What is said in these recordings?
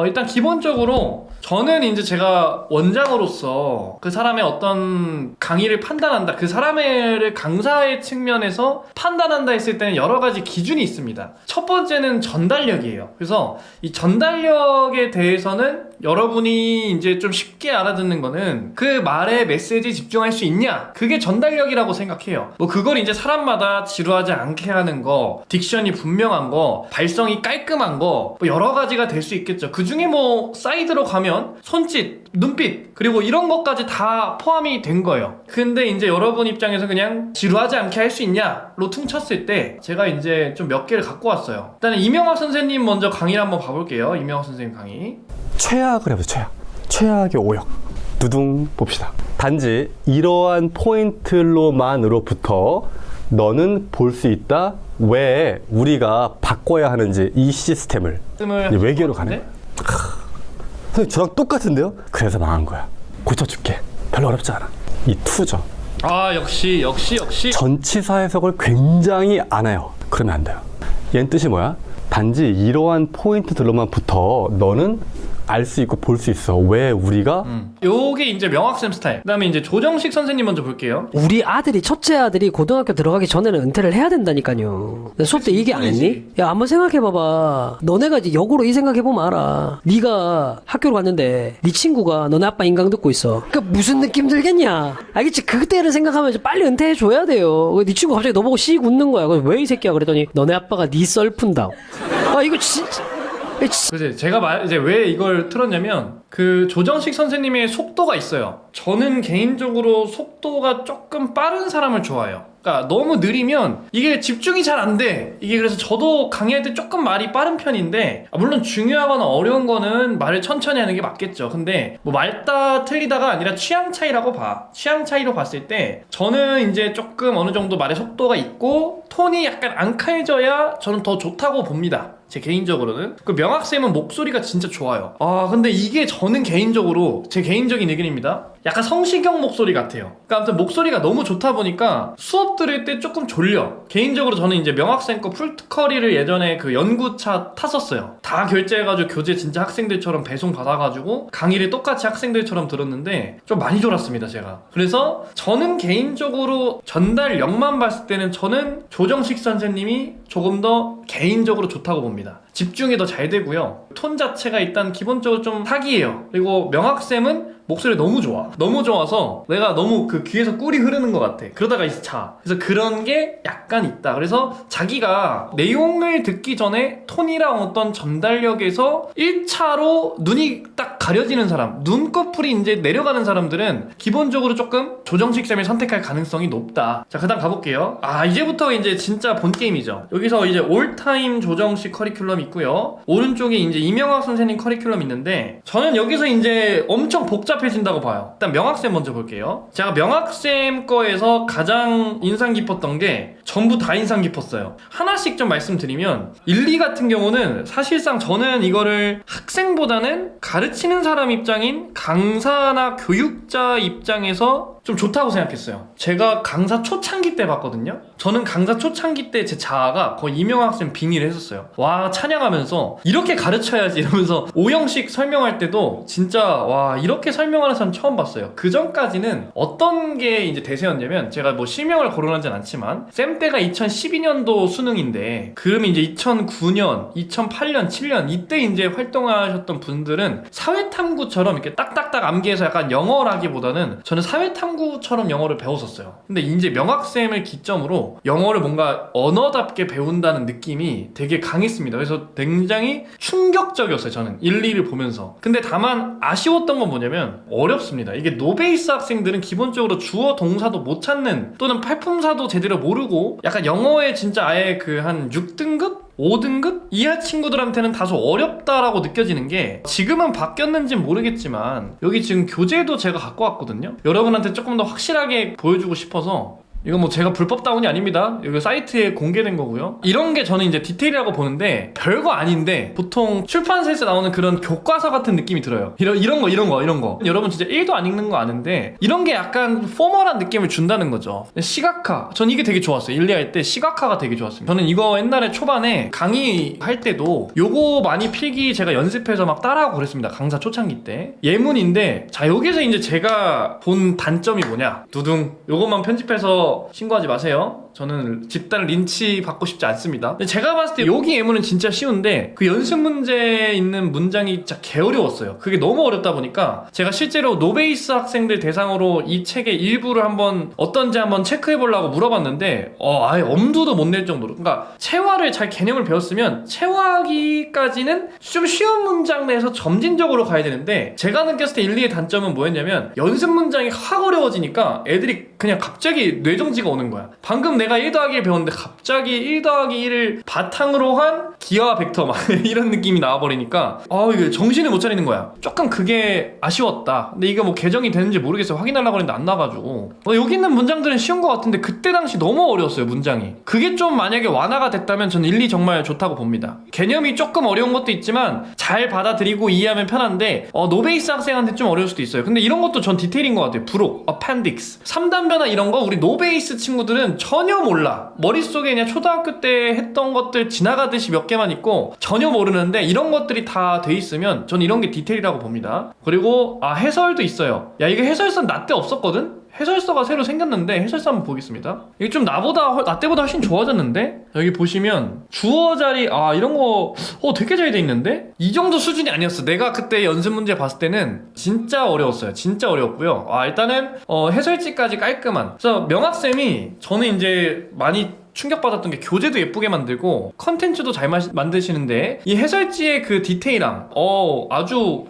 일단 기본적으로 저는 이제 제가 원장으로서 그 사람의 어떤 강의를 판단한다, 그 사람의 강사의 측면에서 판단한다 했을 때는 여러 가지 기준이 있습니다. 첫 번째는 전달력이에요. 그래서 이 전달력에 대해서는 여러분이 이제 좀 쉽게 알아듣는 거는 그 말의 메시지에 집중할 수 있냐, 그게 전달력이라고 생각해요. 뭐 그걸 이제 사람마다 지루하지 않게 하는 거, 딕션이 분명한 거, 발성이 깔끔한 거, 뭐 여러 가지가 될 수 있겠죠. 그 중에 뭐 사이드로 가면 손짓, 눈빛, 그리고 이런 것까지 다 포함이 된 거예요. 근데 이제 여러분 입장에서 그냥 지루하지 않게 할 수 있냐로 퉁쳤을 때 제가 이제 좀 몇 개를 갖고 왔어요. 일단은 이명학 선생님 먼저 강의를 한번 봐볼게요. 이명학 선생님 강의. 최악을 해보세요. 최악의 오역. 두둥 봅시다. 단지 이러한 포인트로만으로부터 너는 볼 수 있다. 왜 우리가 바꿔야 하는지 이 시스템을 외계로 가는 거야. 선생님 저랑 똑같은데요? 그래서 망한 거야. 고쳐줄게. 별로 어렵지 않아. 이 투죠. 아 역시 전치사 해석을 굉장히 안 해요. 그러면 안 돼요. 얘는 뜻이 뭐야? 단지 이러한 포인트들로만 붙어 너는 알 수 있고 볼 수 있어. 왜 우리가 요게 이제 명학쌤 스타일. 그 다음에 이제 조정식 선생님 먼저 볼게요. 우리 아들이, 첫째 아들이 고등학교 들어가기 전에는 은퇴를 해야 된다니까요. 나 수업 때 얘기 안 했니? 야, 한번 생각해봐봐. 너네가 이제 역으로 이 생각해보면 알아. 네가 학교를 갔는데 네 친구가 너네 아빠 인강 듣고 있어. 그러니까 무슨 느낌 들겠냐? 알겠지? 그때를 생각하면 이제 빨리 은퇴해줘야 돼요. 네 친구 갑자기 너보고 씩 웃는 거야. 그래서 왜 이 새끼야? 그랬더니 너네 아빠가 네 썰 푼다. 아, 이거 진짜... 그래서 제가 이제 왜 이걸 틀었냐면 그 조정식 선생님의 속도가 있어요. 저는 개인적으로 속도가 조금 빠른 사람을 좋아해요. 그러니까 너무 느리면 이게 집중이 잘 안 돼. 이게 그래서 저도 강의할 때 조금 말이 빠른 편인데, 물론 중요하거나 어려운 거는 말을 천천히 하는 게 맞겠죠. 근데 뭐 말다 틀리다가 아니라 취향 차이라고 봐. 취향 차이로 봤을 때 저는 이제 조금 어느 정도 말의 속도가 있고 톤이 약간 앙칼져야 저는 더 좋다고 봅니다. 제 개인적으로는. 그 명학쌤은 목소리가 진짜 좋아요. 근데 이게 저는 개인적으로 제 개인적인 의견입니다. 약간 성시경 목소리 같아요. 그러니까 아무튼 목소리가 너무 좋다 보니까 수업 들을 때 조금 졸려. 개인적으로 저는 이제 명학쌤 거 풀커리를 예전에 그 연구차 탔었어요. 다 결제해가지고 교재 진짜 학생들처럼 배송 받아가지고 강의를 똑같이 학생들처럼 들었는데 좀 많이 졸았습니다, 제가. 그래서 저는 개인적으로 전달력만 봤을 때는 저는 조정식 선생님이 조금 더 개인적으로 좋다고 봅니다. 집중이 더 잘 되고요. 톤 자체가 일단 기본적으로 좀 사기예요. 그리고 명학쌤은 목소리 너무 좋아. 너무 좋아서 내가 너무 그 귀에서 꿀이 흐르는 것 같아. 그러다가 이제 자. 그래서 그런 게 약간 있다. 그래서 자기가 내용을 듣기 전에 톤이랑 어떤 전달력에서 1차로 눈이 딱 가려지는 사람, 눈꺼풀이 이제 내려가는 사람들은 기본적으로 조금 조정식 쌤을 선택할 가능성이 높다. 자, 그 다음 가볼게요. 이제부터 이제 진짜 본 게임이죠. 여기서 이제 올타임 조정식 커리큘럼 있고요. 오른쪽에 이제 이명학 선생님 커리큘럼 있는데, 저는 여기서 이제 엄청 복잡해진다고 봐요. 일단 명학쌤 먼저 볼게요. 제가 명학쌤 거에서 가장 인상 깊었던 게 전부 다 인상 깊었어요. 하나씩 좀 말씀드리면 1, 2 같은 경우는 사실상 저는 이거를 학생보다는 가르치는 사람 입장인 강사나 교육자 입장에서 좀 좋다고 생각했어요. 제가 강사 초창기 때 봤거든요. 저는 강사 초창기 때 제 자아가 거의 이명학쌤 빙의를 했었어요. 와, 찬양하면서 이렇게 가르쳐야지 이러면서 오형식 설명할 때도 진짜 와, 이렇게 설명하는 사람 처음 봤어요. 그 전까지는 어떤 게 이제 대세였냐면, 제가 뭐 실명을 거론하진 않지만 쌤 때가 2012년도 수능인데, 그러면 이제 2009년, 2008년, 7년 이때 이제 활동하셨던 분들은 사회탐구처럼 이렇게 딱딱딱 암기해서 약간 영어라기보다는 저는 사회탐구처럼 영어를 배웠었어요. 근데 이제 명학쌤을 기점으로 영어를 뭔가 언어답게 배운다는 느낌이 되게 강했습니다. 그래서 굉장히 충격적이었어요, 저는 1, 2를 보면서. 근데 다만 아쉬웠던 건 뭐냐면 어렵습니다. 이게 노베이스 학생들은 기본적으로 주어 동사도 못 찾는, 또는 팔품사도 제대로 모르고 약간 영어에 진짜 아예 그 한 6등급? 5등급 이하 친구들한테는 다소 어렵다라고 느껴지는 게, 지금은 바뀌었는지는 모르겠지만 여기 지금 교재도 제가 갖고 왔거든요. 여러분한테 조금 더 확실하게 보여주고 싶어서 이거 뭐 제가 불법 다운이 아닙니다. 이거 사이트에 공개된 거고요. 이런 게 저는 이제 디테일이라고 보는데 별거 아닌데 보통 출판사에서 나오는 그런 교과서 같은 느낌이 들어요. 이런 거. 여러분 진짜 1도 안 읽는 거 아는데 이런 게 약간 포멀한 느낌을 준다는 거죠. 시각화. 전 이게 되게 좋았어요. 1, 2 할 때 시각화가 되게 좋았습니다. 저는 이거 옛날에 초반에 강의할 때도 요거 많이 필기 제가 연습해서 막 따라하고 그랬습니다. 강사 초창기 때. 예문인데 자 여기서 이제 제가 본 단점이 뭐냐. 두둥. 요것만 편집해서 신고하지 마세요. 저는 집단 린치 받고 싶지 않습니다. 근데 제가 봤을 때 여기 예문은 진짜 쉬운데 그 연습 문제에 있는 문장이 진짜 개어려웠어요. 그게 너무 어렵다 보니까 제가 실제로 노베이스 학생들 대상으로 이 책의 일부를 어떤지 한번 체크해보려고 물어봤는데 아예 엄두도 못 낼 정도로, 그러니까 체화를 잘 개념을 배웠으면 체화하기까지는 좀 쉬운 문장 내에서 점진적으로 가야 되는데 제가 느꼈을 때 1, 2의 단점은 뭐였냐면 연습 문장이 확 어려워지니까 애들이 그냥 갑자기 뇌정지가 오는 거야. 방금 내가 1 더하기 1 배웠는데 갑자기 1 더하기 1을 바탕으로 한 기하와 벡터 막 이런 느낌이 나와버리니까 이게 정신을 못 차리는 거야. 조금 그게 아쉬웠다. 근데 이게 뭐 개정이 되는지 모르겠어요. 확인하려고 했는데 안 나가지고 여기 있는 문장들은 쉬운 것 같은데 그때 당시 너무 어려웠어요. 문장이. 그게 좀 만약에 완화가 됐다면 저는 1, 2 정말 좋다고 봅니다. 개념이 조금 어려운 것도 있지만 잘 받아들이고 이해하면 편한데 노베이스 학생한테 좀 어려울 수도 있어요. 근데 이런 것도 전 디테일인 것 같아요. 부록, appendix, 3단변화 이런 거 우리 노베이스 친구들은 전혀 몰라. 머릿속에 그냥 초등학교 때 했던 것들 지나가듯이 몇 개만 있고 전혀 모르는데 이런 것들이 다 돼 있으면 전 이런 게 디테일이라고 봅니다. 그리고 해설도 있어요. 야 이거 해설서는 나 때 없었거든? 해설서가 새로 생겼는데 해설서 한번 보겠습니다. 이게 좀 나 때보다 훨씬 좋아졌는데 여기 보시면 주어 자리 이런 거 되게 잘 돼 있는데 이 정도 수준이 아니었어. 내가 그때 연습 문제 봤을 때는 진짜 어려웠어요. 진짜 어려웠고요. 일단은 해설지까지 깔끔한. 그래서 명학쌤이 저는 이제 많이 충격받았던 게 교재도 예쁘게 만들고 컨텐츠도 잘 만드시는데 이 해설지의 그 디테일함 아주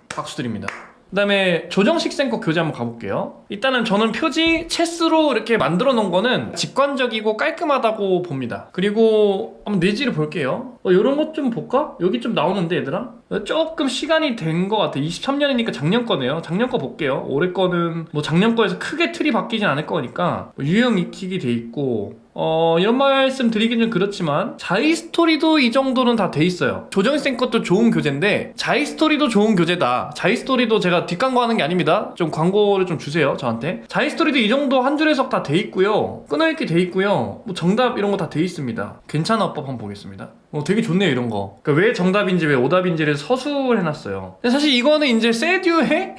박수드립니다. 그 다음에 조정식 쌤 거 교재 한번 가볼게요. 일단은 저는 표지 체스로 이렇게 만들어 놓은 거는 직관적이고 깔끔하다고 봅니다. 그리고 한번 내지를 볼게요. 이런 것 좀 볼까? 여기 좀 나오는데 얘들아? 조금 시간이 된 것 같아. 23년이니까 작년 거네요. 작년 거 볼게요. 올해 거는 뭐 작년 거에서 크게 틀이 바뀌진 않을 거니까 유형 익히기 돼 있고 이런 말씀 드리긴 좀 그렇지만 자이스토리도 이 정도는 다 돼 있어요. 조정희쌤 것도 좋은 교재인데 자이스토리도 좋은 교재다. 자이스토리도 제가 뒷광고하는 게 아닙니다. 좀 광고를 좀 주세요 저한테. 자이스토리도 이 정도 한 줄 해석 다 돼 있고요. 끊어읽기 돼 있고요. 뭐 정답 이런 거 다 돼 있습니다. 괜찮아 어법 한번 보겠습니다. 되게 좋네요 이런 거. 그러니까 왜 정답인지 왜 오답인지를 서술을 해놨어요. 근데 사실 이거는 이제 세듀의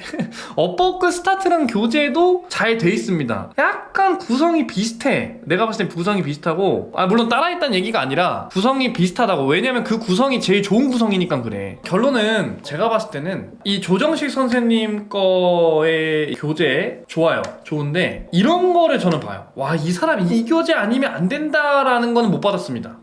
어법급 스타트라는 교재도 잘 돼 있습니다. 약간 구성이 비슷해. 내가 봤을 땐 구성이 비슷하고 물론 따라했다는 얘기가 아니라 구성이 비슷하다고. 왜냐면 그 구성이 제일 좋은 구성이니까 그래. 결론은 제가 봤을 때는 이 조정식 선생님 거의 교재 좋아요. 좋은데 이런 거를 저는 봐요. 이 사람 이 교재 아니면 안 된다라는 거는 못 받았습니다.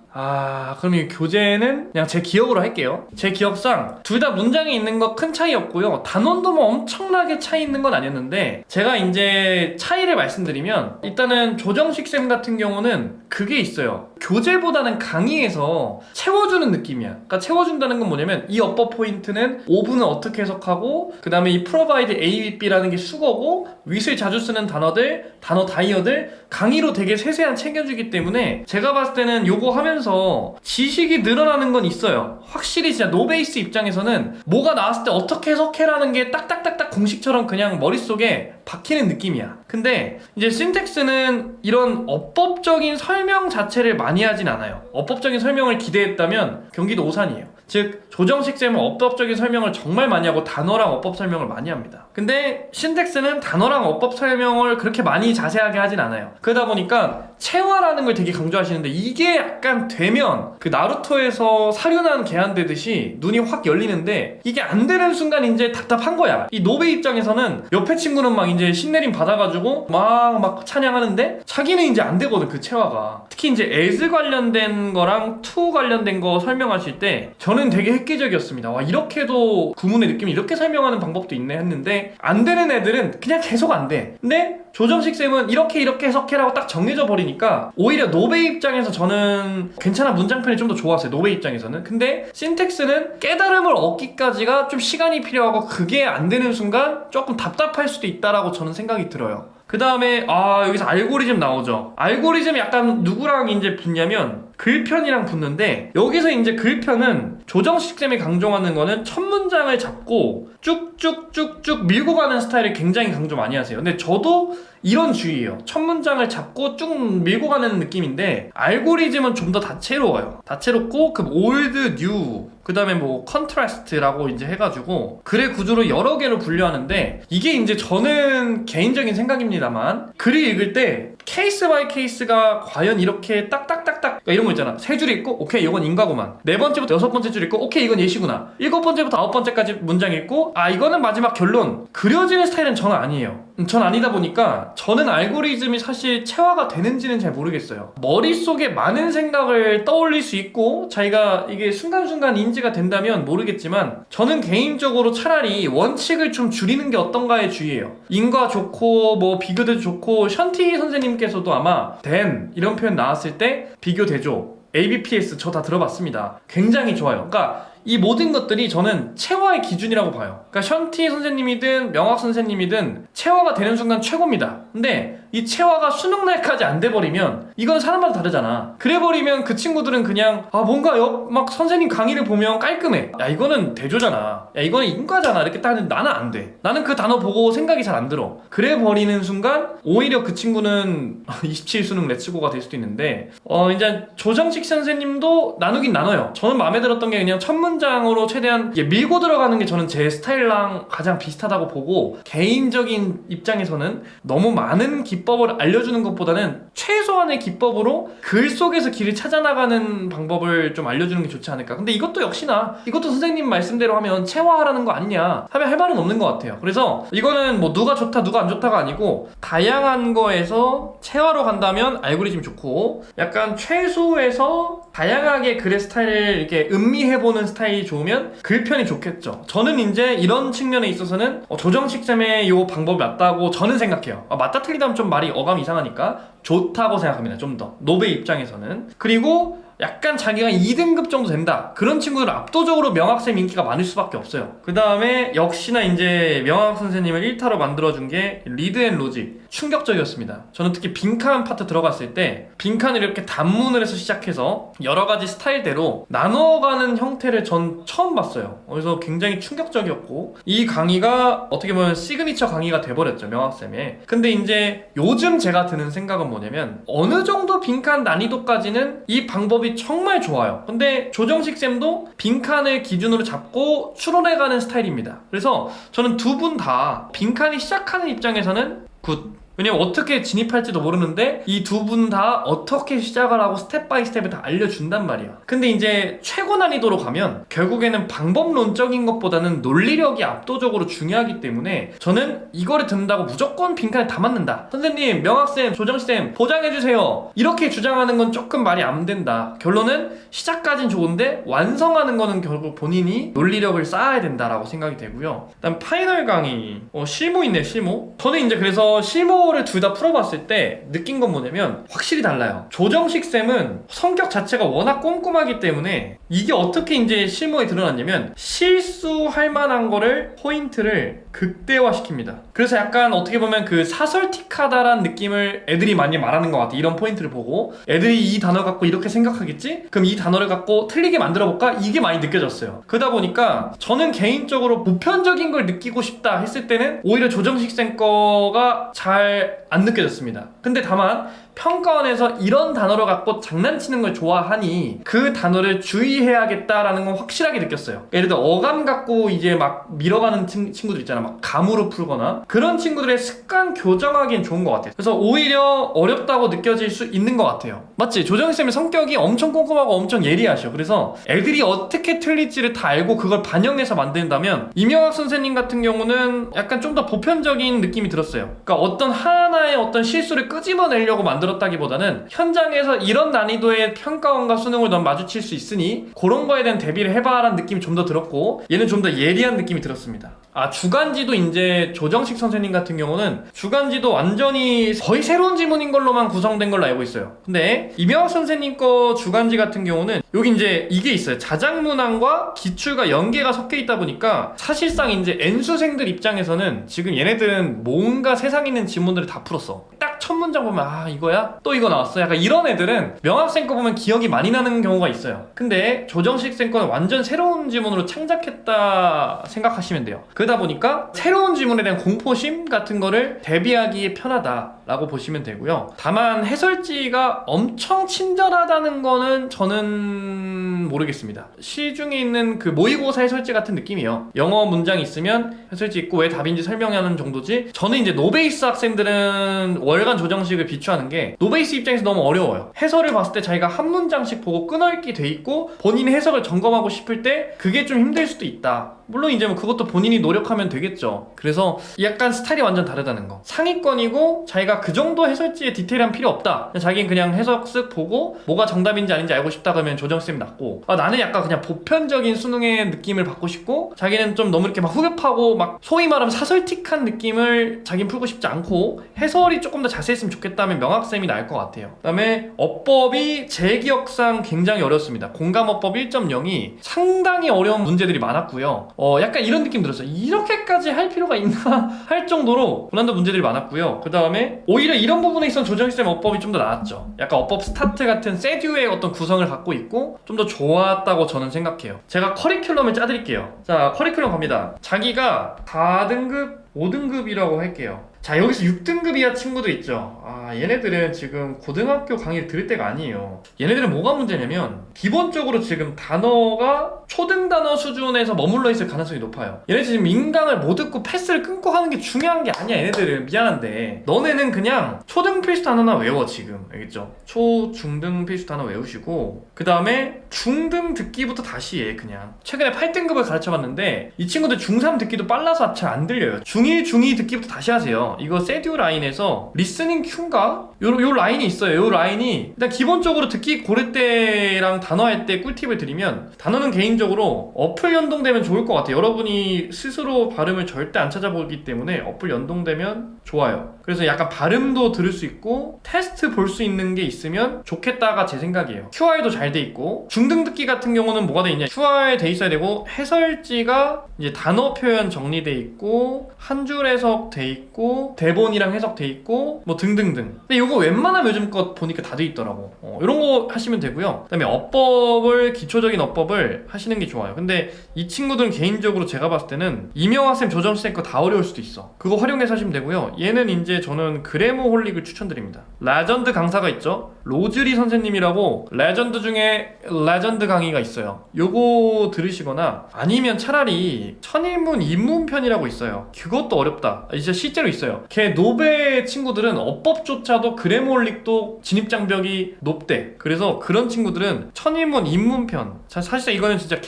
그럼 이 교재는 그냥 제 기억으로 할게요. 제 기억상 둘 다 문장에 있는 거 큰 차이 없고요. 단원도 뭐 엄청나게 차이 있는 건 아니었는데 제가 이제 차이를 말씀드리면 일단은 조정식 쌤 같은 경우는 그게 있어요. 교재보다는 강의에서 채워주는 느낌이야. 그러니까 채워준다는 건 뭐냐면 이 어법 포인트는 5분은 어떻게 해석하고 그 다음에 이 provide A with B라는 게 수거고 with을 자주 쓰는 단어들, 단어 다이어들 강의로 되게 세세한 챙겨주기 때문에 제가 봤을 때는 요거 하면서 지식이 늘어나는 건 있어요. 확실히 진짜 노베이스 입장에서는 뭐가 나왔을 때 어떻게 해석해라는 게 딱딱딱딱 공식처럼 그냥 머릿속에 박히는 느낌이야. 근데 이제 신텍스는 이런 어법적인 설명 자체를 많이 하진 않아요. 어법적인 설명을 기대했다면 경기도 오산이에요. 즉 조정식 쌤은 어법적인 설명을 정말 많이 하고 단어랑 어법 설명을 많이 합니다. 근데 신텍스는 단어랑 어법 설명을 그렇게 많이 자세하게 하진 않아요. 그러다 보니까 체화라는 걸 되게 강조하시는데 이게 약간 되면 그 나루토에서 사륜한 개한되듯이 눈이 확 열리는데 이게 안 되는 순간 이제 답답한 거야. 이 노베 입장에서는 옆에 친구는 막 이제 신내림 받아가지고 막 찬양하는데 자기는 이제 안 되거든 그 체화가. 특히 이제 as 관련된 거랑 to 관련된 거 설명하실 때 저는 되게 획기적이었습니다. 이렇게도 구문의 느낌이 이렇게 설명하는 방법도 있네 했는데 안 되는 애들은 그냥 계속 안 돼. 근데 조정식 쌤은 이렇게 해석해라고 딱 정해져 버리니까 오히려 노베 입장에서 저는 괜찮아. 문장편이 좀 더 좋았어요. 노베 입장에서는. 근데 신텍스는 깨달음을 얻기까지가 좀 시간이 필요하고 그게 안 되는 순간 조금 답답할 수도 있다라고 저는 생각이 들어요. 그 다음에 여기서 알고리즘 나오죠. 알고리즘이 약간 누구랑 이제 붙냐면 글편이랑 붙는데, 여기서 이제 글편은 조정식쌤이 강조하는 거는 첫 문장을 잡고 쭉쭉쭉쭉 밀고 가는 스타일을 굉장히 강조 많이 하세요. 근데 저도 이런 주의예요. 첫 문장을 잡고 쭉 밀고 가는 느낌인데, 알고리즘은 좀 더 다채로워요. 다채롭고 그 올드, 뉴, 그 다음에 뭐 컨트라스트라고 이제 해가지고 글의 구조를 여러 개로 분류하는데, 이게 이제 저는 개인적인 생각입니다만, 글을 읽을 때 케이스 바이 케이스가 과연 이렇게 딱딱딱딱, 그러니까 이런 거 있잖아. 세 줄 읽고 오케이 이건 인과구만, 네 번째부터 여섯 번째 줄 읽고 오케이 이건 예시구나, 일곱 번째부터 아홉 번째까지 문장 읽고 이거는 마지막 결론, 그려지는 스타일은 저는 아니에요. 전 아니다 보니까 저는 알고리즘이 사실 체화가 되는지는 잘 모르겠어요. 머릿속에 많은 생각을 떠올릴 수 있고 자기가 이게 순간순간 인지가 된다면 모르겠지만, 저는 개인적으로 차라리 원칙을 좀 줄이는 게 어떤가에 주의해요. 인과 좋고 뭐 비교대도 좋고, 션티 선생님께서도 아마 댄 이런 표현 나왔을 때 비교대조, ABPS 저 다 들어봤습니다. 굉장히 좋아요. 그러니까 이 모든 것들이 저는 체화의 기준이라고 봐요. 그러니까 션티 선생님이든 명학 선생님이든 체화가 되는 순간 최고입니다. 근데 이 체화가 수능날까지 안 돼버리면 이건 사람마다 다르잖아. 그래버리면 그 친구들은 그냥 뭔가 막 선생님 강의를 보면 깔끔해. 야 이거는 대조잖아, 야 이거는 인과잖아, 이렇게 따는 나는 안 돼. 나는 그 단어 보고 생각이 잘 안 들어. 그래버리는 순간 오히려 그 친구는 27수능 레츠고가 될 수도 있는데, 이제 조정식 선생님도 나누긴 나눠요. 저는 마음에 들었던 게 그냥 첫 문장으로 최대한 밀고 들어가는 게 저는 제 스타일랑 가장 비슷하다고 보고, 개인적인 입장에서는 너무 많은 기법을 알려주는 것보다는 최소한의 기법으로 글 속에서 길을 찾아나가는 방법을 좀 알려주는 게 좋지 않을까. 근데 이것도 역시나 이것도 선생님 말씀대로 하면 체화하라는 거 아니냐 하면 할 말은 없는 것 같아요. 그래서 이거는 뭐 누가 좋다 누가 안 좋다가 아니고, 다양한 거에서 체화로 간다면 알고리즘이 좋고, 약간 최소에서 다양하게 글의 스타일을 이렇게 음미해보는 스타일이 좋으면 글편이 좋겠죠. 저는 이제 이런 측면에 있어서는 조정식 쌤의 요 방법이 맞다고 저는 생각해요. 맞다 틀리다 하면 좀 말이 어감이 이상하니까 좋다고 생각합니다. 좀 더 노베 입장에서는. 그리고 약간 자기가 2등급 정도 된다, 그런 친구들은 압도적으로 명학쌤 인기가 많을 수밖에 없어요. 그 다음에 역시나 이제 명학 선생님을 1타로 만들어준 게 리드 앤 로직, 충격적이었습니다. 저는 특히 빈칸 파트 들어갔을 때 빈칸을 이렇게 단문을 해서 시작해서 여러 가지 스타일대로 나눠가는 형태를 전 처음 봤어요. 그래서 굉장히 충격적이었고, 이 강의가 어떻게 보면 시그니처 강의가 돼버렸죠, 명학쌤의. 근데 이제 요즘 제가 드는 생각은 뭐냐면, 어느 정도 빈칸 난이도까지는 이 방법이 정말 좋아요. 근데 조정식 쌤도 빈칸을 기준으로 잡고 추론해가는 스타일입니다. 그래서 저는 두 분 다 빈칸이 시작하는 입장에서는 굿. 왜냐면 어떻게 진입할지도 모르는데 이 두 분 다 어떻게 시작을 하고 스텝 바이 스텝을 다 알려준단 말이야. 근데 이제 최고 난이도로 가면 결국에는 방법론적인 것보다는 논리력이 압도적으로 중요하기 때문에, 저는 이거를 듣는다고 무조건 빈칸에 다 맞는다, 선생님, 명학쌤, 조정쌤 보장해주세요, 이렇게 주장하는 건 조금 말이 안 된다. 결론은 시작까진 좋은데 완성하는 거는 결국 본인이 논리력을 쌓아야 된다라고 생각이 되고요. 일단 파이널 강의, 실무 있네, 실무. 저는 이제 그래서 실무 를 둘 다 풀어봤을 때 느낀 건 뭐냐면 확실히 달라요. 조정식 쌤은 성격 자체가 워낙 꼼꼼하기 때문에 이게 어떻게 이제 실무에 드러났냐면, 실수할 만한 거를 포인트를 극대화시킵니다. 그래서 약간 어떻게 보면 그 사설틱하다라는 느낌을 애들이 많이 말하는 것 같아. 이런 포인트를 보고 애들이 이 단어 갖고 이렇게 생각하겠지? 그럼 이 단어를 갖고 틀리게 만들어볼까? 이게 많이 느껴졌어요. 그러다 보니까 저는 개인적으로 보편적인 걸 느끼고 싶다 했을 때는 오히려 조정식 쌤 거가 잘 안 느껴졌습니다. 근데 다만 평가원에서 이런 단어를 갖고 장난치는 걸 좋아하니 그 단어를 주의해야겠다라는 건 확실하게 느꼈어요. 예를 들어 어감 갖고 이제 막 밀어가는 친구들 있잖아, 막 감으로 풀거나, 그런 친구들의 습관 교정하기엔 좋은 것 같아요. 그래서 오히려 어렵다고 느껴질 수 있는 것 같아요. 맞지? 조정쌤의 성격이 엄청 꼼꼼하고 엄청 예리하셔. 그래서 애들이 어떻게 틀릴지를 다 알고 그걸 반영해서 만든다면, 이명학 선생님 같은 경우는 약간 좀 더 보편적인 느낌이 들었어요. 그러니까 어떤 하나의 어떤 실수를 끄집어내려고 만들었다기보다는 현장에서 이런 난이도의 평가원과 수능을 넌 마주칠 수 있으니 그런 거에 대한 대비를 해봐라는 느낌이 좀 더 들었고, 얘는 좀 더 예리한 느낌이 들었습니다. 주간지도 이제 조정식 선생님 같은 경우는 주간지도 완전히 거의 새로운 지문인 걸로만 구성된 걸로 알고 있어요. 근데 이명학 선생님 거 주간지 같은 경우는 여기 이제 이게 있어요. 자작문항과 기출과 연계가 섞여 있다 보니까 사실상 이제 N수생들 입장에서는 지금 얘네들은 뭔가 세상에 있는 지문들을 다 풀었어. 딱 첫 문장 보면 이거야? 또 이거 나왔어? 약간 이런 애들은 명학생 거 보면 기억이 많이 나는 경우가 있어요. 근데 조정식 생 거는 완전 새로운 지문으로 창작했다 생각하시면 돼요. 그러다 보니까 새로운 지문에 대한 공포심 같은 거를 대비하기에 편하다라고 보시면 되고요. 다만 해설지가 엄청 친절하다는 거는 저는 모르겠습니다. 시중에 있는 그 모의고사 해설지 같은 느낌이에요. 영어 문장이 있으면 해설지 있고 왜 답인지 설명하는 정도지. 저는 이제 노베이스 학생들은 월간 조정식을 비추하는 게 노베이스 입장에서 너무 어려워요. 해설을 봤을 때 자기가 한 문장씩 보고 끊어읽기 돼 있고 본인의 해석을 점검하고 싶을 때 그게 좀 힘들 수도 있다. 물론 이제 뭐 그것도 본인이 노력하면 되겠죠. 그래서 약간 스타일이 완전 다르다는 거. 상위권이고 자기가 그 정도 해설지에 디테일한 필요 없다. 자기는 그냥 해석 쓱 보고 뭐가 정답인지 아닌지 알고 싶다 그러면 조정쌤이 낫고, 나는 약간 그냥 보편적인 수능의 느낌을 받고 싶고 자기는 좀 너무 이렇게 막 후벼파고 막 소위 말하면 사설틱한 느낌을 자기는 풀고 싶지 않고 해설이 조금 더 자세했으면 좋겠다면 명학쌤이 나을 것 같아요. 그 다음에 어법이 제 기억상 굉장히 어렵습니다. 공감어법 1.0이 상당히 어려운 문제들이 많았고요. 약간 이런 느낌 들었어요. 이렇게까지 할 필요가 있나 할 정도로 고난도 문제들이 많았고요. 그 다음에 오히려 이런 부분에 있어서 조정식쌤 어법이 좀 더 나았죠. 약간 어법 스타트 같은 세듀의 어떤 구성을 갖고 있고 좀 더 좋았다고 저는 생각해요. 제가 커리큘럼을 짜드릴게요. 자, 커리큘럼 갑니다. 자기가 4등급 5등급이라고 할게요. 자, 여기서 6등급 이하 친구도 있죠. 얘네들은 지금 고등학교 강의를 들을 때가 아니에요. 얘네들은 뭐가 문제냐면 기본적으로 지금 단어가 초등 단어 수준에서 머물러 있을 가능성이 높아요. 얘네 지금 인강을 못 듣고 패스를 끊고 하는 게 중요한 게 아니야. 얘네들은 미안한데 너네는 그냥 초등 필수 단어나 외워. 지금 알겠죠? 초, 중등 필수 단어 외우시고 그 다음에 중등 듣기부터 다시 해. 그냥 최근에 8등급을 가르쳐봤는데 이 친구들 중3 듣기도 빨라서 잘 안 들려요. 중1, 중2 듣기부터 다시 하세요. 이거 세듀 라인에서 리스닝 큐인가? 요 라인이 있어요. 요 라인이 일단 기본적으로 듣기 고를 때랑 단어 할 때 꿀팁을 드리면, 단어는 개인적으로 어플 연동되면 좋을 것 같아요. 여러분이 스스로 발음을 절대 안 찾아보기 때문에 어플 연동되면 좋아요. 그래서 약간 발음도 들을 수 있고 테스트 볼 수 있는 게 있으면 좋겠다가 제 생각이에요. QR도 잘 돼 있고, 중등 듣기 같은 경우는 뭐가 돼 있냐, QR 돼 있어야 되고 해설지가 이제 단어 표현 정리돼 있고 한 줄 해석 돼 있고 대본이랑 해석 돼 있고 뭐 등등등. 근데 이거 웬만하면 요즘 것 보니까 다 돼 있더라고. 이런 거 하시면 되고요. 그 다음에 어법을, 기초적인 어법을 하시는 게 좋아요. 근데 이 친구들은 개인적으로 제가 봤을 때는 이명화쌤, 조정쌤 거 다 어려울 수도 있어. 그거 활용해서 하시면 되고요. 얘는 이제 저는 그래머홀릭을 추천드립니다. 레전드 강사가 있죠. 로즈리 선생님이라고 레전드 중에 레전드 강의가 있어요. 요거 들으시거나 아니면 차라리 천일문 입문편이라고 있어요. 그것도 어렵다. 이제 실제로 있어요. 걔 노베 친구들은 어법조차도 그래머홀릭도 진입장벽이 높대. 그래서 그런 친구들은 천일문 입문편, 사실상 이거는 진짜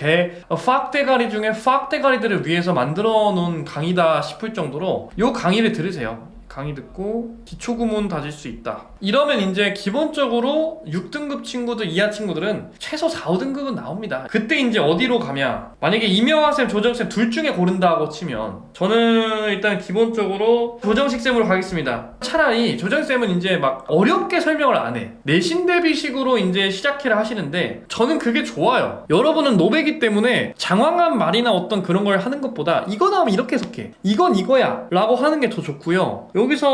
팍대가리 중에 팍대가리들을 위해서 만들어 놓은 강의다 싶을 정도로 요 강의를 들으세요. 강의 듣고 기초구문 다질 수 있다. 이러면 이제 기본적으로 6등급 친구들, 이하 친구들은 최소 4, 5등급은 나옵니다. 그때 이제 어디로 가냐, 만약에 이명화쌤, 조정쌤 둘 중에 고른다고 치면 저는 일단 기본적으로 조정식쌤으로 가겠습니다. 차라리 조정쌤은 이제 막 어렵게 설명을 안 해. 내신 대비식으로 이제 시작해라 하시는데 저는 그게 좋아요. 여러분은 노베기 때문에 장황한 말이나 어떤 그런 걸 하는 것보다 이거 나오면 이렇게 해석해, 이건 이거야 라고 하는 게 더 좋고요. 여기서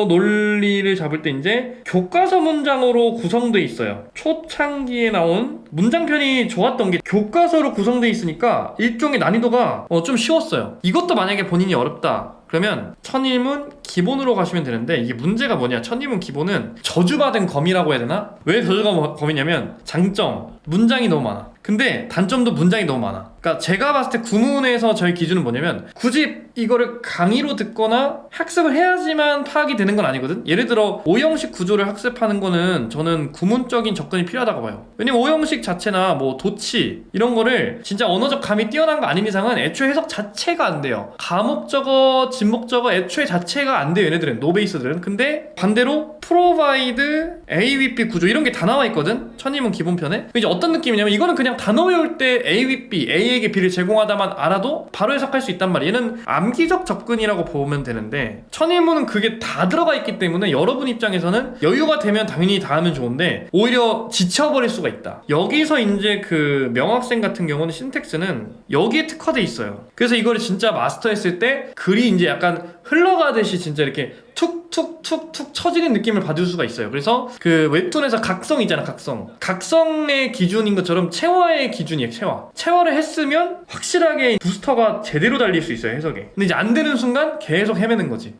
논리를 잡을 때 이제 교과서 문장으로 구성되어 있어요. 초창기에 나온 문장편이 좋았던 게 교과서로 구성되어 있으니까 일종의 난이도가 좀 쉬웠어요. 이것도 만약에 본인이 어렵다 그러면 천일문 기본으로 가시면 되는데, 이게 문제가 뭐냐, 천일문 기본은 저주받은 검이라고 해야 되나? 왜 저주받은 검이냐면 장점, 문장이 너무 많아. 근데 단점도 문장이 너무 많아. 그러니까 제가 봤을 때 구문에서 저희 기준은 뭐냐면 굳이 이거를 강의로 듣거나 학습을 해야지만 파악이 되는 건 아니거든. 예를 들어 오형식 구조를 학습하는 거는 저는 구문적인 접근이 필요하다고 봐요. 왜냐면 오형식 자체나 뭐 도치 이런 거를 진짜 언어적 감이 뛰어난 거 아닌 이상은 애초에 해석 자체가 안 돼요. 가목적어, 진목적어 애초에 자체가 안 돼요, 얘네들은, 노베이스들은. 근데 반대로 프로바이드, A with B 구조 이런 게 다 나와 있거든, 천일문 기본편에. 이제 어떤 느낌이냐면 이거는 그냥 단어 외울 때 A with B, A A에게 B를 제공하다만 알아도 바로 해석할 수 있단 말이에요. 얘는 암기적 접근이라고 보면 되는데 천일문은 그게 다 들어가 있기 때문에 여러분 입장에서는 여유가 되면 당연히 다 하면 좋은데 오히려 지쳐버릴 수가 있다. 여기서 이제 그 명학생 같은 경우는 신텍스는 여기에 특화돼 있어요. 그래서 이거를 진짜 마스터했을 때 글이 이제 약간 흘러가듯이 진짜 이렇게 툭툭툭툭 쳐지는 느낌을 받을 수가 있어요. 그래서 그 웹툰에서 각성 있잖아. 각성의 기준인 것처럼 체화의 기준이에요. 체화를 했으면 확실하게 부스터가 제대로 달릴 수 있어요. 해석에. 근데 이제 안 되는 순간 계속 헤매는 거지.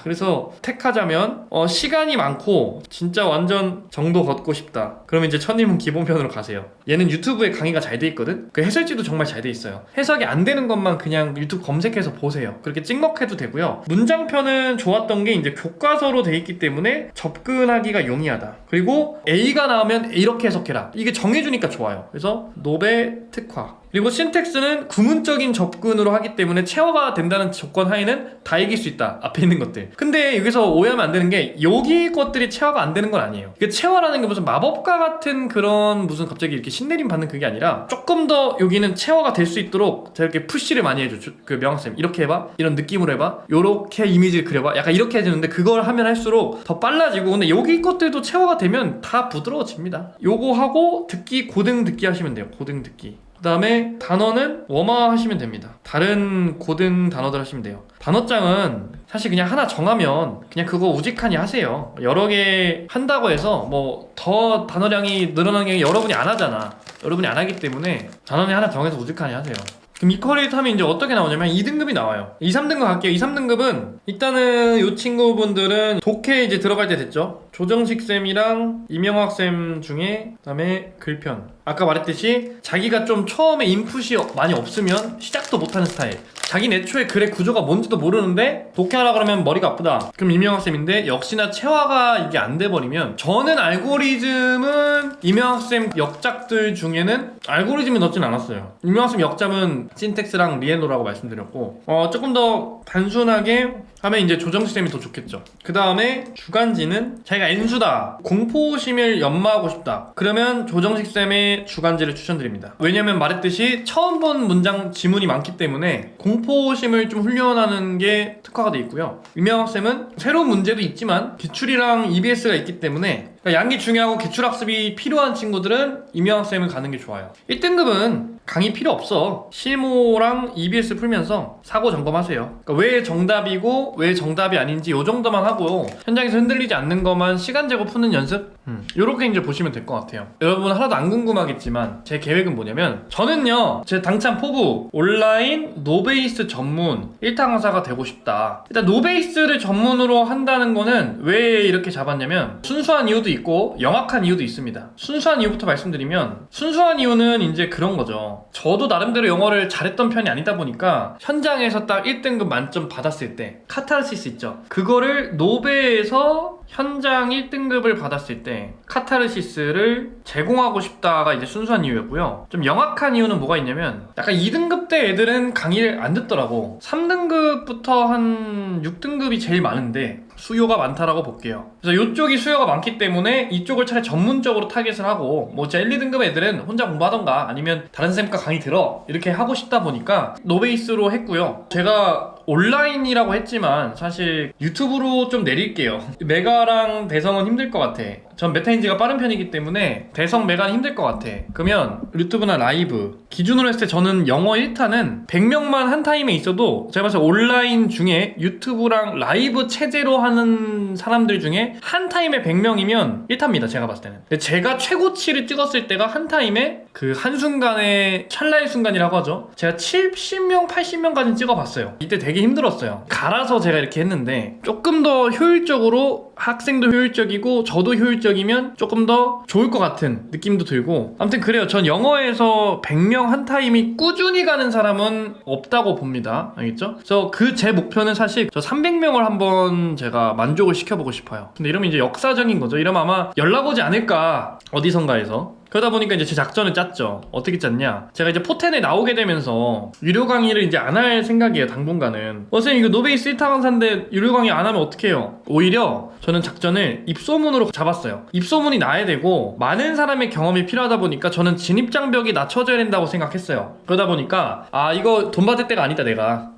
그래서 택하자면 시간이 많고 진짜 완전 정도 걷고 싶다. 그러면 이제 천일문 기본편으로 가세요. 얘는 유튜브에 강의가 잘 돼 있거든. 그 해설지도 정말 잘 돼 있어요. 해석이 안 되는 것만 그냥 유튜브 검색해서 보세요. 그렇게 찍먹해도 되고요. 문장편은 좋았던 게 이제 교과서로 돼 있기 때문에 접근하기가 용이하다. 그리고 A가 나오면 이렇게 해석해라. 이게 정해주니까 좋아요. 그래서 노베 특화. 그리고 신텍스는 구문적인 접근으로 하기 때문에 체화가 된다는 조건 하에는 다 이길 수 있다. 앞에 있는 것들. 근데 여기서 오해하면 안 되는 게 여기 것들이 체화가 안 되는 건 아니에요. 그 체화라는 게 무슨 마법과 같은 그런 무슨 갑자기 이렇게 신내림 받는 그게 아니라 조금 더 여기는 체화가 될 수 있도록 저렇게 푸시를 많이 해줘. 그 명학쌤 이렇게 해봐. 이런 느낌으로 해봐. 요렇게 이미지를 그려봐. 약간 이렇게 해주는데 그걸 하면 할수록 더 빨라지고 근데 여기 것들도 체화가 되면 다 부드러워집니다. 요거 하고 듣기 고등 듣기 하시면 돼요. 고등 듣기. 그 다음에 단어는 워마 하시면 됩니다. 다른 고등 단어들 하시면 돼요. 단어장은 사실 그냥 하나 정하면 그냥 그거 우직하니 하세요. 여러 개 한다고 해서 뭐 더 단어량이 늘어나는 게 여러분이 안 하잖아. 여러분이 안 하기 때문에 단어는 하나 정해서 우직하니 하세요. 그럼 이퀄레이트 하면 이제 어떻게 나오냐면 2등급이 나와요. 2, 3등급 갈게요. 2, 3등급은 일단은 이 친구분들은 독해 이제 들어갈 때 됐죠. 조정식 쌤이랑 이명학 쌤 중에 그다음에 글편. 아까 말했듯이 자기가 좀 처음에 인풋이 많이 없으면 시작도 못하는 스타일. 자기는 애초에 글의 구조가 뭔지도 모르는데 독해하라 그러면 머리가 아프다. 그럼 이명학쌤인데 역시나 체화가 이게 안 돼버리면 저는 알고리즘은 이명학쌤 역작들 중에는 알고리즘을 넣진 않았어요. 이명학쌤 역작은 신텍스랑 리엘로라고 말씀드렸고 조금 더 단순하게 하면 이제 조정식쌤이 더 좋겠죠. 그 다음에 주간지는 자기가 N수다. 공포심을 연마하고 싶다. 그러면 조정식쌤의 주간지를 추천드립니다. 왜냐면 말했듯이 처음 본 문장 지문이 많기 때문에 공포심을 좀 훈련하는 게 특화가 돼 있고요. 이명학쌤은 새로운 문제도 있지만 기출이랑 EBS가 있기 때문에 그러니까 양기 중요하고 기출학습이 필요한 친구들은 이명학쌤을 가는 게 좋아요. 1등급은 강의 필요 없어. 실무랑 EBS 풀면서 사고 점검하세요. 그러니까 왜 정답이고 왜 정답이 아닌지 요 정도만 하고 현장에서 흔들리지 않는 것만 시간 재고 푸는 연습? 요렇게 이제 보시면 될 것 같아요. 여러분 하나도 안 궁금하겠지만 제 계획은 뭐냐면 저는요 제 당찬 포부 온라인 노베이스 전문 1타 강사가 되고 싶다. 일단 노베이스를 전문으로 한다는 거는 왜 이렇게 잡았냐면 순수한 이유도 있고 영악한 이유도 있습니다. 순수한 이유부터 말씀드리면 순수한 이유는 이제 그런 거죠. 저도 나름대로 영어를 잘했던 편이 아니다 보니까 현장에서 딱 1등급 만점 받았을 때 카타르시스 있죠. 그거를 노베에서 현장 1등급을 받았을 때 카타르시스를 제공하고 싶다가 이제 순수한 이유였고요. 좀 영악한 이유는 뭐가 있냐면 약간 2등급 때 애들은 강의를 안 듣더라고. 3등급부터 한 6등급이 제일 많은데 수요가 많다라고 볼게요. 그래서 이쪽이 수요가 많기 때문에 이쪽을 차라리 전문적으로 타겟을 하고 뭐 진짜 1, 2등급 애들은 혼자 공부하던가 아니면 다른 쌤과 강의 들어 이렇게 하고 싶다 보니까 노베이스로 했고요. 제가 온라인이라고 했지만 사실 유튜브로 좀 내릴게요. 메가랑 대성은 힘들 것 같아. 전 메타인지가 빠른 편이기 때문에 대성 메가는 힘들 것 같아. 그러면 유튜브나 라이브 기준으로 했을 때 저는 영어 1타는 100명만 한 타임에 있어도 제가 봤을 때 온라인 중에 유튜브랑 라이브 체제로 하는 사람들 중에 한 타임에 100명이면 1타입니다. 제가 봤을 때는. 근데 제가 최고치를 찍었을 때가 한 타임에 그 한순간의 찰나의 순간이라고 하죠. 제가 70명, 80명까지 찍어봤어요. 이때 되게 힘들었어요. 갈아서 제가 이렇게 했는데 조금 더 효율적으로 학생도 효율적이고 저도 효율적이면 조금 더 좋을 것 같은 느낌도 들고 아무튼 그래요. 전 영어에서 100명 한 타임이 꾸준히 가는 사람은 없다고 봅니다. 알겠죠? 그래서 그 제 목표는 사실 저 300명을 한번 제가 만족을 시켜보고 싶어요. 근데 이러면 이제 역사적인 거죠. 이러면 아마 연락 오지 않을까 어디선가에서. 그러다 보니까 이제 제 작전을 짰죠. 어떻게 짰냐? 제가 이제 포텐에 나오게 되면서 유료 강의를 이제 안 할 생각이에요. 당분간은. 선생님 이거 노베이스 1타 강사인데 유료 강의 안 하면 어떡해요? 오히려 저는 작전을 입소문으로 잡았어요. 입소문이 나야 되고 많은 사람의 경험이 필요하다 보니까 저는 진입장벽이 낮춰져야 된다고 생각했어요. 그러다 보니까 이거 돈 받을 때가 아니다.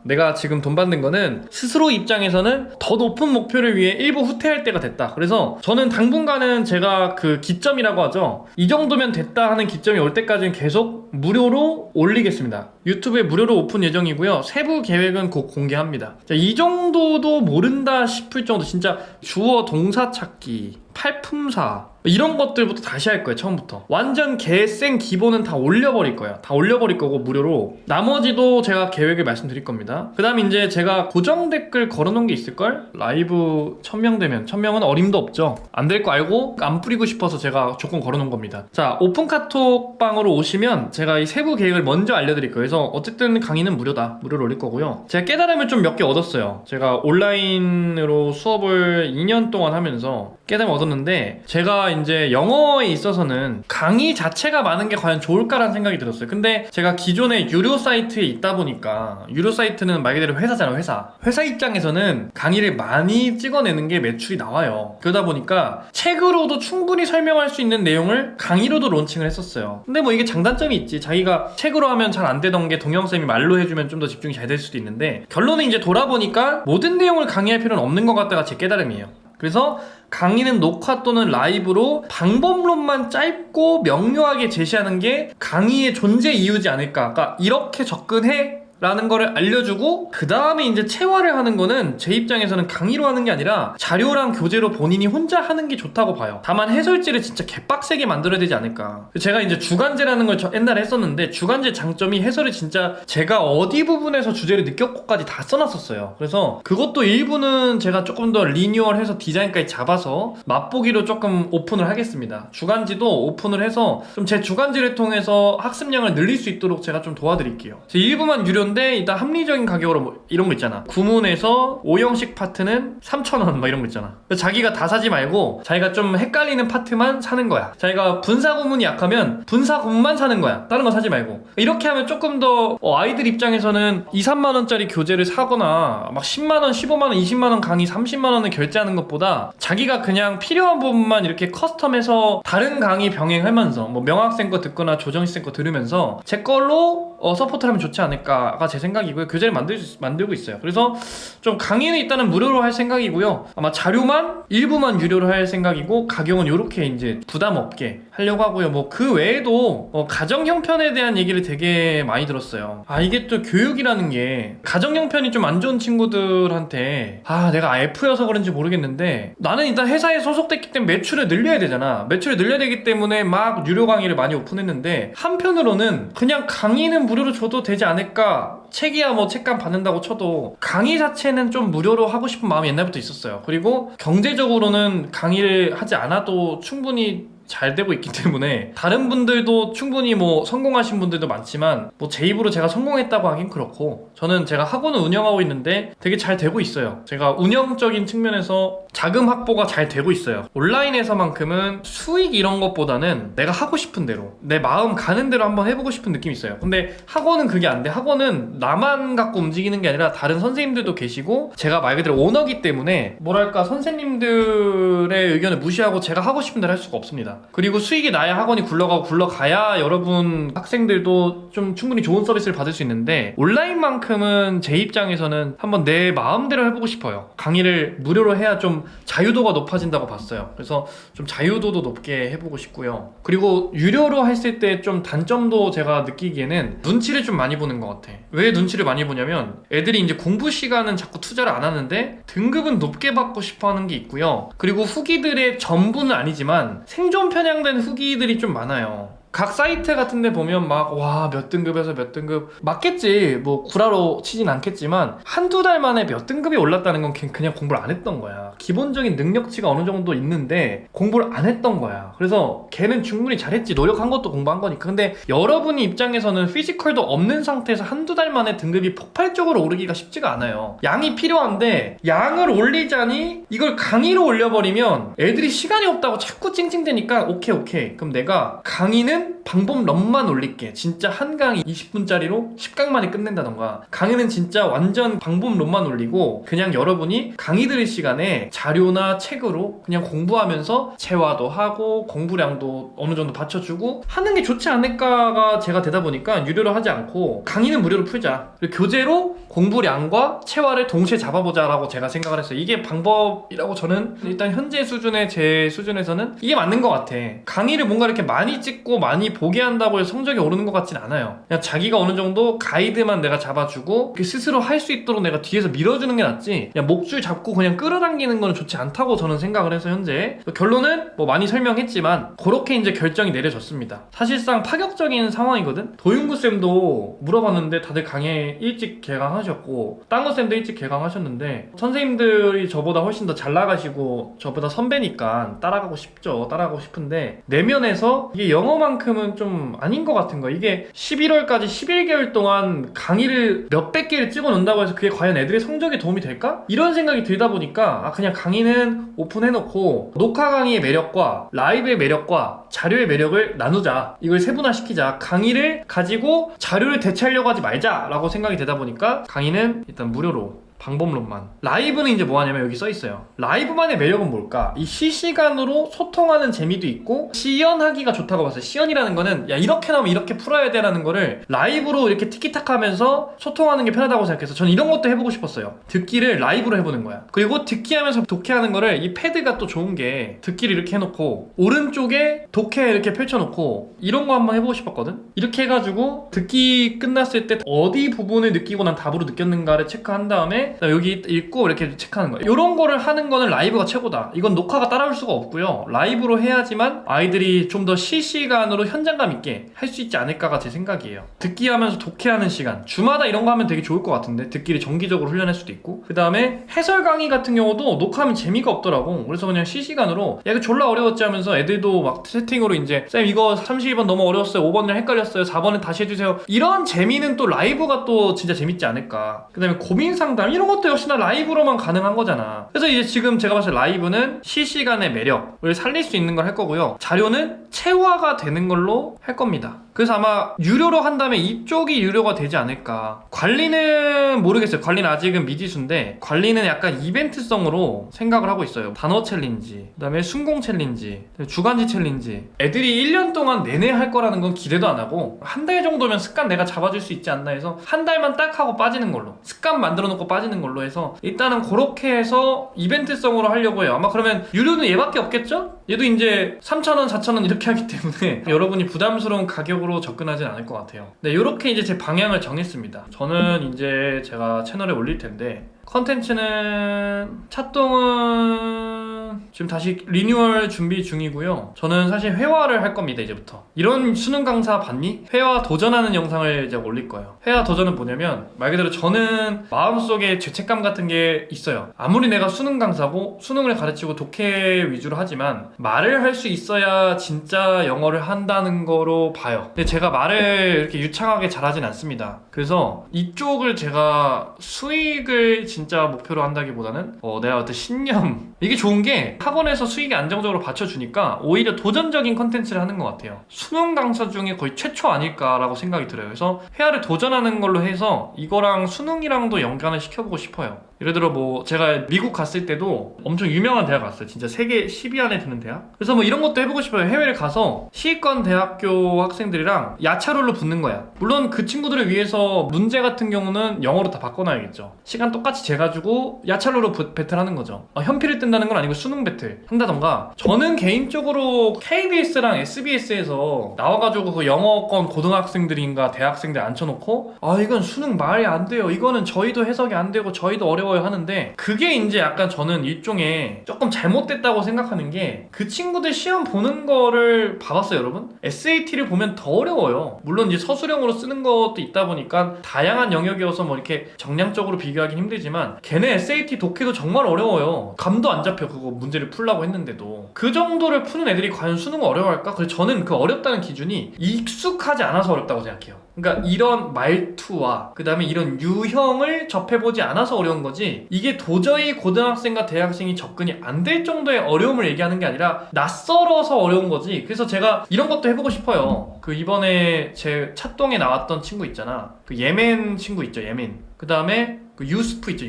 내가 지금 돈 받는 거는 스스로 입장에서는 더 높은 목표를 위해 일부 후퇴할 때가 됐다. 그래서 저는 당분간은 제가 그 기점이라고 하죠. 이 정도면 됐다 하는 기점이 올 때까지는 계속 무료로 올리겠습니다. 유튜브에 무료로 오픈 예정이고요. 세부 계획은 곧 공개합니다. 자, 이 정도도 모른다 싶을 정도 진짜 주어 동사 찾기, 팔품사 이런 것들부터 다시 할 거예요. 처음부터 완전 개생 기본은 다 올려버릴 거예요. 다 올려버릴 거고 무료로 나머지도 제가 계획을 말씀드릴 겁니다. 그 다음 이제 제가 고정 댓글 걸어놓은 게 있을걸? 라이브 1000명 되면 1000명은 어림도 없죠. 안 될 거 알고 안 뿌리고 싶어서 제가 조건 걸어놓은 겁니다. 자, 오픈 카톡방으로 오시면 제가 이 세부 계획을 먼저 알려드릴 거예요. 그래서 어쨌든 강의는 무료다. 무료로 올릴 거고요. 제가 깨달음을 좀 몇 개 얻었어요. 제가 온라인으로 수업을 2년 동안 하면서 깨달음 얻었는데 제가 이제 영어에 있어서는 강의 자체가 많은 게 과연 좋을까라는 생각이 들었어요. 근데 제가 기존에 유료 사이트에 있다 보니까 유료 사이트는 말 그대로 회사잖아요. 회사 입장에서는 강의를 많이 찍어내는 게 매출이 나와요. 그러다 보니까 책으로도 충분히 설명할 수 있는 내용을 강의로도 론칭을 했었어요. 근데 뭐 이게 장단점이 있지. 자기가 책으로 하면 잘 안 되던 게 동영쌤이 말로 해주면 좀 더 집중이 잘 될 수도 있는데 결론은 이제 돌아보니까 모든 내용을 강의할 필요는 없는 것 같다가 제 깨달음이에요. 그래서 강의는 녹화 또는 라이브로 방법론만 짧고 명료하게 제시하는 게 강의의 존재 이유지 않을까. 그러니까 이렇게 접근해 라는 거를 알려주고 그 다음에 이제 체화를 하는 거는 제 입장에서는 강의로 하는 게 아니라 자료랑 교재로 본인이 혼자 하는 게 좋다고 봐요. 다만 해설지를 진짜 개빡세게 만들어야 되지 않을까. 제가 이제 주간제라는 걸 옛날에 했었는데 주간제 장점이 해설을 진짜 제가 어디 부분에서 주제를 느꼈고까지 다 써놨었어요. 그래서 그것도 일부는 제가 조금 더 리뉴얼해서 디자인까지 잡아서 맛보기로 조금 오픈을 하겠습니다. 주간지도 오픈을 해서 좀 제 주간지를 통해서 학습량을 늘릴 수 있도록 제가 좀 도와드릴게요. 제 일부만 유료인데 일단 합리적인 가격으로 뭐 이런 거 있잖아. 구문에서 5형식 파트는 3,000원 막 이런 거 있잖아. 자기가 다 사지 말고 자기가 좀 헷갈리는 파트만 사는 거야. 자기가 분사 구문이 약하면 분사 구문만 사는 거야. 다른 거 사지 말고. 이렇게 하면 조금 더 아이들 입장에서는 2, 3만 원짜리 교재를 사거나 막 10만 원, 15만 원, 20만 원 강의 30만 원을 결제하는 것보다 자기가 그냥 필요한 부분만 이렇게 커스텀해서 다른 강의 병행하면서 뭐 명학생 거 듣거나 조정희쌤 거 들으면서 제 걸로 서포트를 하면 좋지 않을까가 제 생각이고요. 교재를 만들고 있어요. 그래서 좀 강의는 일단은 무료로 할 생각이고요. 아마 자료만 일부만 유료로 할 생각이고 가격은 이렇게 이제 부담 없게 하려고 하고요. 뭐 그 외에도 가정 형편에 대한 얘기를 되게 많이 들었어요. 이게 또 교육이라는 게 가정 형편이 좀 안 좋은 친구들한테 내가 F여서 그런지 모르겠는데 나는 일단 회사에 소속됐기 때문에 매출을 늘려야 되잖아. 매출을 늘려야 되기 때문에 막 유료 강의를 많이 오픈했는데 한편으로는 그냥 강의는 무료로 줘도 되지 않을까. 책이야 뭐 책감 받는다고 쳐도 강의 자체는 좀 무료로 하고 싶은 마음이 옛날부터 있었어요. 그리고 경제적으로는 강의를 하지 않아도 충분히 잘 되고 있기 때문에 다른 분들도 충분히 뭐 성공하신 분들도 많지만 뭐 제 입으로 제가 성공했다고 하긴 그렇고 저는 제가 학원을 운영하고 있는데 되게 잘 되고 있어요. 제가 운영적인 측면에서 자금 확보가 잘 되고 있어요. 온라인에서만큼은 수익 이런 것보다는 내가 하고 싶은 대로 내 마음 가는 대로 한번 해보고 싶은 느낌이 있어요. 근데 학원은 그게 안 돼. 학원은 나만 갖고 움직이는 게 아니라 다른 선생님들도 계시고 제가 말 그대로 오너기 때문에 뭐랄까 선생님들의 의견을 무시하고 제가 하고 싶은 대로 할 수가 없습니다. 그리고 수익이 나야 학원이 굴러가야 여러분 학생들도 좀 충분히 좋은 서비스를 받을 수 있는데 온라인만큼은 제 입장에서는 한번 내 마음대로 해보고 싶어요. 강의를 무료로 해야 좀 자유도가 높아진다고 봤어요. 그래서 좀 자유도도 높게 해보고 싶고요. 그리고 유료로 했을 때 좀 단점도 제가 느끼기에는 눈치를 좀 많이 보는 것 같아. 왜 눈치를 많이 보냐면 애들이 이제 공부 시간은 자꾸 투자를 안 하는데 등급은 높게 받고 싶어 하는 게 있고요. 그리고 후기들의 전부는 아니지만 생존 편향된 후기들이 좀 많아요. 각 사이트 같은 데 보면 막 몇 등급에서 몇 등급 맞겠지 뭐 구라로 치진 않겠지만 한두 달 만에 몇 등급이 올랐다는 건 그냥 공부를 안 했던 거야. 기본적인 능력치가 어느 정도 있는데 공부를 안 했던 거야. 그래서 걔는 충분히 잘했지. 노력한 것도 공부한 거니까. 근데 여러분이 입장에서는 피지컬도 없는 상태에서 한두 달 만에 등급이 폭발적으로 오르기가 쉽지가 않아요. 양이 필요한데 양을 올리자니 이걸 강의로 올려버리면 애들이 시간이 없다고 자꾸 찡찡대니까 오케이 그럼 내가 강의는 얘는 방법론만 올릴게. 진짜 한 강의 20분짜리로 10강 만에 끝낸다던가. 강의는 진짜 완전 방법론만 올리고 그냥 여러분이 강의 들을 시간에 자료나 책으로 그냥 공부하면서 체화도 하고 공부량도 어느 정도 받쳐주고 하는 게 좋지 않을까가 제가 되다 보니까 유료로 하지 않고 강의는 무료로 풀자. 그리고 교재로 공부량과 체화를 동시에 잡아보자라고 제가 생각을 했어요. 이게 방법이라고 저는 일단 현재 수준의 제 수준에서는 이게 맞는 것 같아. 강의를 뭔가 이렇게 많이 찍고 많이 보게 한다고 해서 성적이 오르는 것 같진 않아요. 그냥 자기가 어느 정도 가이드만 내가 잡아주고 스스로 할 수 있도록 내가 뒤에서 밀어주는 게 낫지 그냥 목줄 잡고 그냥 끌어당기는 거는 좋지 않다고 저는 생각을 해서 현재 결론은 뭐 많이 설명했지만 그렇게 이제 결정이 내려졌습니다. 사실상 파격적인 상황이거든. 도윤구쌤도 물어봤는데 다들 강의 일찍 개강하셨고 딴거쌤도 일찍 개강하셨는데 선생님들이 저보다 훨씬 더 잘 나가시고 저보다 선배니까 따라가고 싶죠. 따라가고 싶은데 내면에서 이게 영어만큼은 좀 아닌 것 같은 거야. 이게 11월까지 11개월 동안 강의를 몇백 개를 찍어 놓는다고 해서 그게 과연 애들의 성적에 도움이 될까? 이런 생각이 들다 보니까 그냥 강의는 오픈해놓고 녹화 강의의 매력과 라이브의 매력과 자료의 매력을 나누자. 이걸 세분화시키자. 강의를 가지고 자료를 대체하려고 하지 말자라고 생각이 되다 보니까 강의는 일단 무료로 방법론만. 라이브는 이제 뭐 하냐면 여기 써 있어요. 라이브만의 매력은 뭘까? 이 실시간으로 소통하는 재미도 있고 시연하기가 좋다고 봤어요. 시연이라는 거는 야 이렇게 나오면 이렇게 풀어야 돼라는 거를 라이브로 이렇게 티키타카 하면서 소통하는 게 편하다고 생각해서 저는 이런 것도 해보고 싶었어요. 듣기를 라이브로 해보는 거야. 그리고 듣기 하면서 독해하는 거를 이 패드가 또 좋은 게 듣기를 이렇게 해놓고 오른쪽에 독해 이렇게 펼쳐놓고 이런 거 한번 해보고 싶었거든. 이렇게 해가지고 듣기 끝났을 때 어디 부분을 느끼고 난 답으로 느꼈는가를 체크한 다음에 여기 읽고 이렇게 체크하는 거예요. 이런 거를 하는 거는 라이브가 최고다. 이건 녹화가 따라올 수가 없고요. 라이브로 해야지만 아이들이 좀 더 실시간으로 현장감 있게 할 수 있지 않을까가 제 생각이에요. 듣기 하면서 독해하는 시간 주마다 이런 거 하면 되게 좋을 것 같은데 듣기를 정기적으로 훈련할 수도 있고 그 다음에 해설 강의 같은 경우도 녹화하면 재미가 없더라고. 그래서 그냥 실시간으로 야 이거 졸라 어려웠지 하면서 애들도 막 채팅으로 이제 쌤 이거 32번 너무 어려웠어요. 5번을 헷갈렸어요. 4번은 다시 해주세요. 이런 재미는 또 라이브가 또 진짜 재밌지 않을까. 그 다음에 고민 상담 이런 것도 역시나 라이브로만 가능한 거잖아. 그래서 이제 지금 제가 봤을 때 라이브는 실시간의 매력을 살릴 수 있는 걸 할 거고요. 자료는 체화가 되는 걸로 할 겁니다. 그래서 아마 유료로 한다면 이쪽이 유료가 되지 않을까. 관리는 모르겠어요. 관리는 아직은 미지수인데 관리는 약간 이벤트성으로 생각을 하고 있어요. 단어 챌린지, 그 다음에 순공 챌린지, 주간지 챌린지. 애들이 1년 동안 내내 할 거라는 건 기대도 안 하고 한 달 정도면 습관 내가 잡아줄 수 있지 않나 해서 한 달만 딱 하고 빠지는 걸로 습관 만들어 놓고 빠지는 걸로 해서 일단은 그렇게 해서 이벤트성으로 하려고 해요. 아마 그러면 유료는 얘밖에 없겠죠? 얘도 이제 3,000원, 4,000원 이렇게 하기 때문에 여러분이 부담스러운 가격으로 접근하진 않을 것 같아요. 네, 이렇게 이제 제 방향을 정했습니다. 저는 이제 제가 채널에 올릴 텐데 컨텐츠는 차동은 지금 다시 리뉴얼 준비 중이고요. 저는 사실 회화를 할 겁니다. 이제부터. 이런 수능 강사 봤니? 회화 도전하는 영상을 이제 올릴 거예요. 회화 도전은 뭐냐면 말 그대로 저는 마음속에 죄책감 같은 게 있어요. 아무리 내가 수능 강사고 수능을 가르치고 독해 위주로 하지만 말을 할 수 있어야 진짜 영어를 한다는 거로 봐요. 근데 제가 말을 이렇게 유창하게 잘하진 않습니다. 그래서 이쪽을 제가 수익을 진짜 목표로 한다기보다는 내가 어떤 신념 이게 좋은 게 학원에서 수익이 안정적으로 받쳐주니까 오히려 도전적인 컨텐츠를 하는 것 같아요. 수능 강사 중에 거의 최초 아닐까라고 생각이 들어요. 그래서 회화를 도전하는 걸로 해서 이거랑 수능이랑도 연관을 시켜보고 싶어요. 예를 들어 뭐 제가 미국 갔을 때도 엄청 유명한 대학 갔어요. 진짜 세계 10위 안에 드는 대학. 그래서 뭐 이런 것도 해보고 싶어요. 해외를 가서 시위권 대학교 학생들이랑 야차롤로 붙는 거야. 물론 그 친구들을 위해서 문제 같은 경우는 영어로 다 바꿔놔야겠죠. 시간 똑같이 재가지고 야차롤로 배틀하는 거죠. 현피를 뜬다는 건 아니고 수능 배틀 한다던가. 저는 개인적으로 KBS랑 SBS에서 나와가지고 그 영어권 고등학생들인가 대학생들 앉혀놓고 이건 수능 말이 안 돼요. 이거는 저희도 해석이 안 되고 저희도 어려워요 하는데 그게 이제 약간 저는 일종의 조금 잘못됐다고 생각하는 게 그 친구들 시험 보는 거를 봐봤어요 여러분? SAT를 보면 더 어려워요. 물론 이제 서술형으로 쓰는 것도 있다 보니까 다양한 영역이어서 뭐 이렇게 정량적으로 비교하긴 힘들지만 걔네 SAT 독해도 정말 어려워요. 감도 안 잡혀. 그거 문제를 풀라고 했는데도 그 정도를 푸는 애들이 과연 수능을 어려워할까? 그래서 저는 그 어렵다는 기준이 익숙하지 않아서 어렵다고 생각해요. 그러니까 이런 말투와 그 다음에 이런 유형을 접해보지 않아서 어려운 거지 거지 이게 도저히 고등학생과 대학생이 접근이 안 될 정도의 어려움을 얘기하는 게 아니라 낯설어서 어려운 거지. 그래서 제가 이런 것도 해보고 싶어요. 그 이번에 제 찻동에 나왔던 친구 있잖아. 그 예멘 친구 있죠, 예멘. 그 다음에 그 유스프 있죠,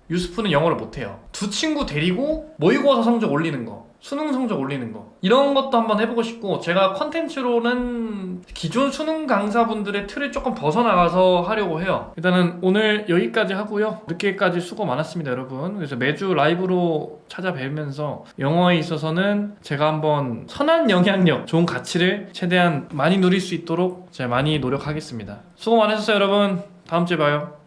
유스프는 영어를 못해요. 두 친구 데리고 모의고사 성적 올리는 거, 수능 성적 올리는 거, 이런 것도 한번 해보고 싶고, 제가 컨텐츠로는 기존 수능 강사분들의 틀을 조금 벗어나가서 하려고 해요. 일단은 오늘 여기까지 하고요. 늦게까지 수고 많았습니다, 여러분. 그래서 매주 라이브로 찾아뵈면서 영어에 있어서는 제가 한번 선한 영향력, 좋은 가치를 최대한 많이 누릴 수 있도록 제가 많이 노력하겠습니다. 수고 많으셨어요, 여러분. 다음 주에 봐요.